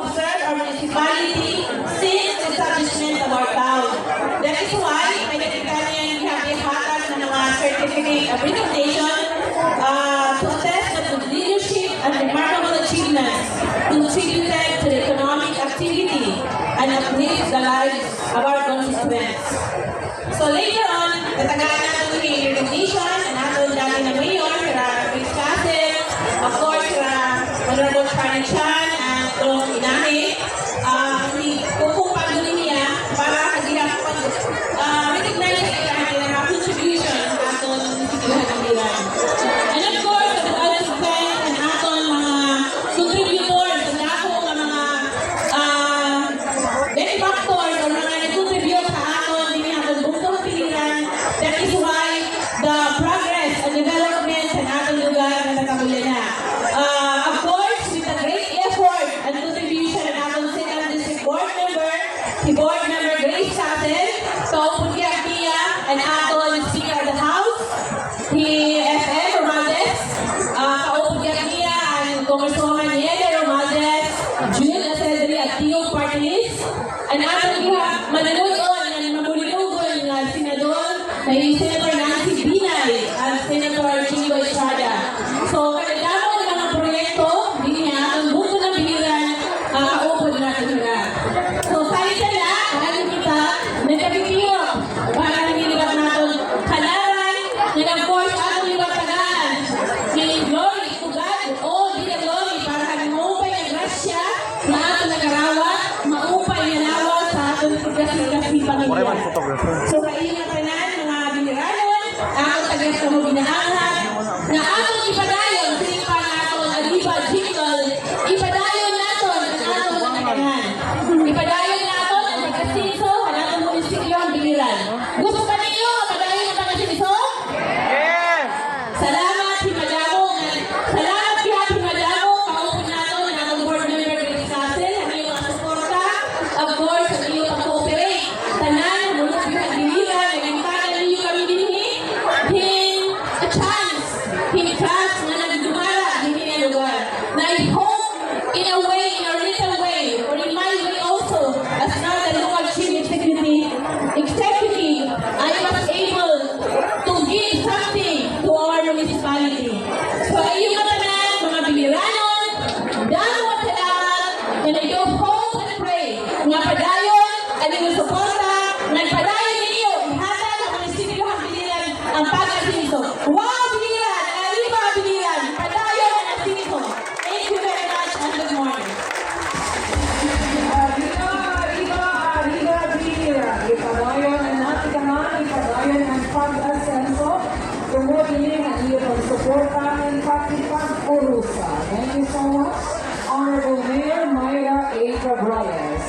have served our municipality since the establishment of our town. That is why may nagkikanian we have ihatag na mga certificate of recommendation to attest that the leadership and remarkable achievements contributed to the economic activity and uplift the lives of our constituents. So later on, tatagaan natin yung recognition and natin dati na mayor, Chris Castle, of course, Honorable Charlie Chan, and Tong Inahe, kung pagdunin niya para recognize ang contribution aton sikilhan. And of course, the others friends and aton mga contributors na ako mga benefactors o mga nag-contribute sa aton din aton bungtong pilihan. That is why the progress and development sa ating lugar na nakabulan na. Of course, with a great effort and contribution ng ating second district board member, si board member Grace Castle, Kaupudyak Mia, and aton Speaker of the House, si FM Romaldez, Kaupudyak Mia, and Congresswoman Yeda Romaldez, June Acedri at Tio Partis, and aton mananuyon and mamulinugon ng Senador na yung Senator Nancy Binay at Senator Chico Estrada. So, kadagamo ng mga proyekto, hindi niya ang buko ng biliran, kaupod natin sila. So, salita na, alam kita, nagkabitiyok para nilibak natin halaran, and of course, atong libak tagaan, ni Glory to God, all be the glory, para kami maupay ang grasya na atong nagarawat, maupay na lawat sa atong pagkasi-kasi Panginoon. So, kaingat ka na, mga biniranon, ang tagas na mo binahangat, na atong ipadayon, sinipa naton, aliba, jingle, ipadayon naton, ang atong nagagahan. Ipadayon naton, ang pagkasinso, ang atong munisipyo ang biliran. Gusto ba ninyo, padayon ang pagkasinso? Yes! Salamat, Himadamo. Salamat, Himadamo. Kaupon naton, ang atong board member, Grace Castle, ang iyong mga suporta, of course, ang iyong pag-cooperate. Tanan, mulot yung pag-biliran, naging ninyo kami dinhi, a chance na nagdumara din in lugar. Na I hope, in a way, in a little way, or in my way also, as now the local chief executive, I was able to give something to our municipality. So, ayun ka tanan, mga biliranon, damo at salamat, and I do hope and pray, nga padayon, and I will suporta, nagpadayon ninyo, ihatag ang munisipyo ang biliran, ang pag-asinso. Wow, biliran! Arriba, biliran! Padayon ang asinso. Thank you very much and good morning. Arriba, biliran! Ipadayon ang natikahan, ipadayon ang pag-asenso, tumutingin ang iyong suporta ng pag-urusa. Thank you so much, Honorable Mayor Mayra A. Cabrales.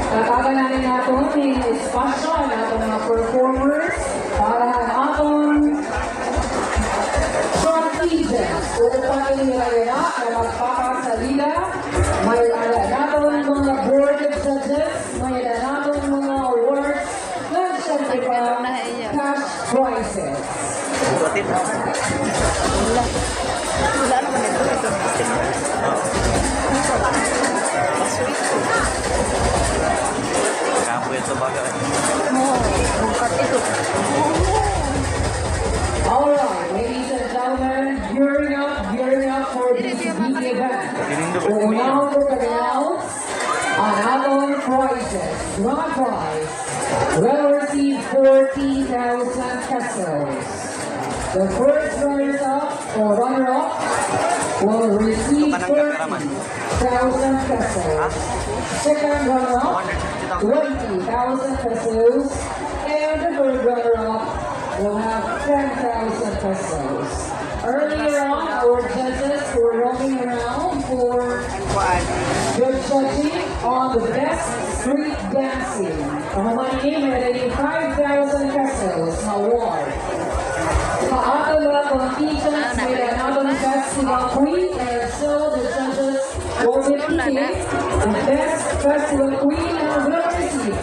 Tataganan natin yung espasyo ang ating mga performers para ang ating contingents. Upang inilaganap na magpakasalida, may natin mga board of judges, may natin mga awards, at syempre pa cash prizes. Alright, ladies and gentlemen, gearing up for this big event. Unang to announce ang ating prizes. Grand prize will receive 40,000 pesos. The first runner-up or runner-up will receive 30,000 pesos. Second runner-up, 20,000 pesos. And the third runner-up will have 10,000 pesos. Earlier on, our judges were roaming around for good judging on the best street dancing. Ang money may 5,000 pesos na award. Sa ating mga contingents, may another festival queen, and so the judges will be picking the best festival queen and will receive